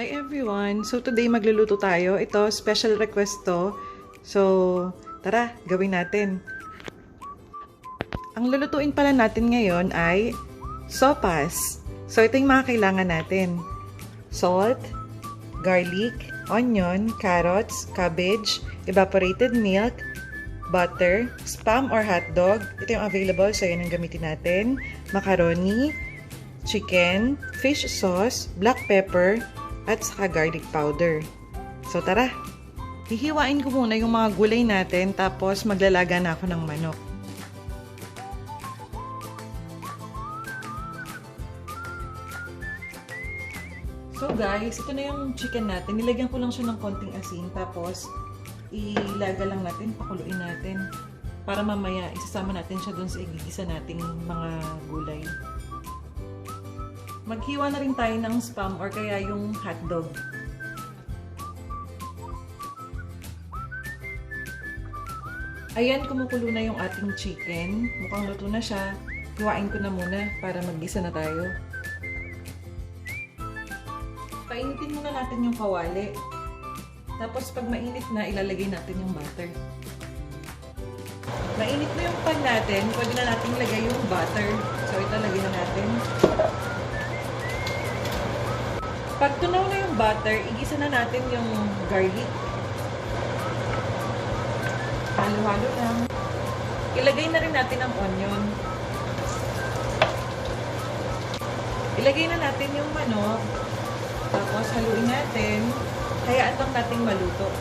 Hi everyone! So today magluluto tayo. Ito, special request to. So, tara, gawin natin. Ang lulutuin pala natin ngayon ay sopas. So ito yung mga kailangan natin. Salt, garlic, onion, carrots, cabbage, evaporated milk, butter, spam or hotdog. Ito yung available, so yan ang gamitin natin. Macaroni, chicken, fish sauce, black pepper, at saka garlic powder. So tara, hihiwain ko muna yung mga gulay natin tapos maglalaga na ako ng manok. So guys, ito na yung chicken natin. Nilagyan ko lang siya ng konting asin tapos ilaga lang natin, pakuluin natin para mamaya isasama natin siya dun sa igigisa nating mga gulay. Maghiwa na rin tayo ng spam or kaya yung hotdog. Ayan, kumukulo na yung ating chicken. Mukhang luto na siya. Hiwain ko na muna para maggisa na tayo. Painitin muna natin yung kawali. Tapos pag mainit na, ilalagay natin yung butter. Mainit na yung pan natin, pwede na natin ilagay yung butter. So ito, lagay na natin. Pag tunaw na yung butter, igisa na natin yung garlic. Halo-halo lang. Ilagay na rin natin ang onion. Ilagay na natin yung manok. Tapos haluin natin. Hayaan lang natin maluto.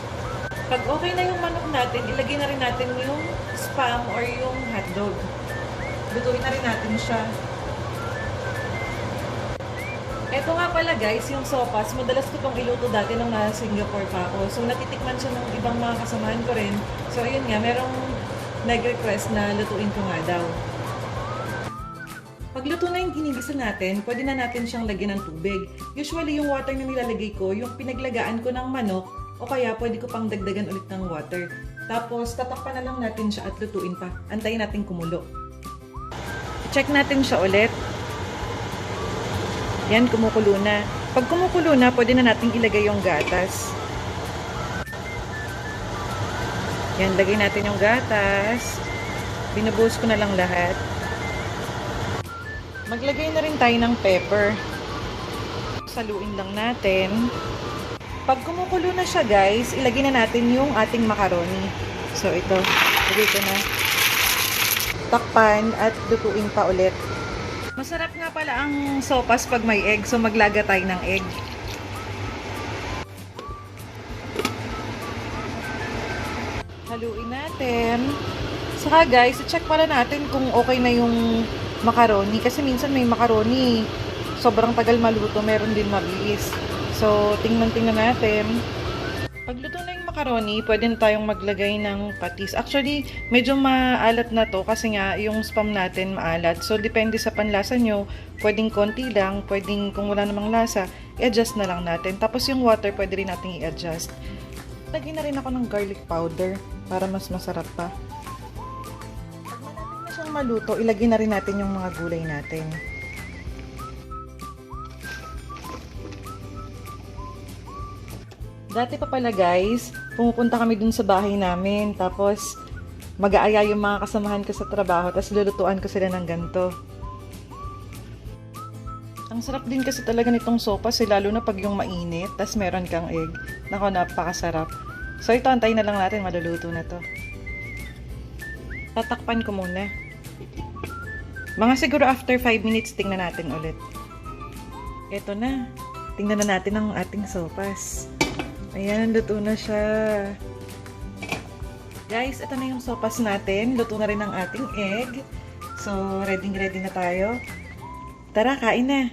Pag okay na yung manok natin, ilagay na rin natin yung spam or yung hotdog. Lutuin na rin natin siya. Ito nga pala guys, yung sopas, madalas ko itong iluto dati nung nasa Singapore pa ako. So natitikman siya ng ibang mga kasamahan ko rin. So ayun nga, merong nag-request na lutuin ko nga daw. Pag luto na yung ginigisa natin, pwede na natin siyang lagyan ng tubig. Usually yung water na nilalagay ko, yung pinaglagaan ko ng manok, o kaya pwede ko pang dagdagan ulit ng water. Tapos tatakpan na lang natin siya at lutuin pa. Antayin natin kumulo. Check natin siya ulit. Yan, kumukulo na. Pag kumukulo na, pwede na natin ilagay yung gatas. Yan, lagay natin yung gatas. Binubuhos ko na lang lahat. Maglagay na rin tayo ng pepper. Saluin lang natin. Pag kumukulo na siya guys, ilagay na natin yung ating macaroni. So ito, lagay ko na. Takpan at lutuin pa ulit. Masarap nga pala ang sopas pag may egg, so maglaga tayo ng egg. Haluin natin. Saka guys, i-check pala natin kung okay na yung macaroni. Kasi minsan may macaroni, sobrang tagal maluto, meron din mabilis. So, tingnan natin. Pag luto na yung macaroni, pwede na tayong maglagay ng patis. Actually, medyo maalat na to kasi nga yung spam natin maalat. So, depende sa panlasa nyo. Pwedeng konti lang, pwedeng kung wala namang lasa, i-adjust na lang natin. Tapos yung water, pwede rin natin i-adjust. Lagyan na rin ako ng garlic powder para mas masarap pa. Pag malapit na siyang maluto, ilagay na rin natin yung mga gulay natin. Dati pa pala guys, pumupunta kami dun sa bahay namin, tapos mag-aaya yung mga kasamahan ko sa trabaho, tapos lulutuan ko sila ng ganito. Ang sarap din kasi talaga nitong sopas, lalo na pag yung mainit, tapos meron kang egg. Nako, napakasarap. So ito, antayin na lang natin, maluluto na to. Tatakpan ko muna. Mga siguro after 5 minutes, tingnan natin ulit. Ito na. Tingnan na natin ang ating sopas. Ayan, luto na siya. Guys, ito na yung sopas natin. Luto na rin ang ating egg. So, ready na tayo. Tara, kain na.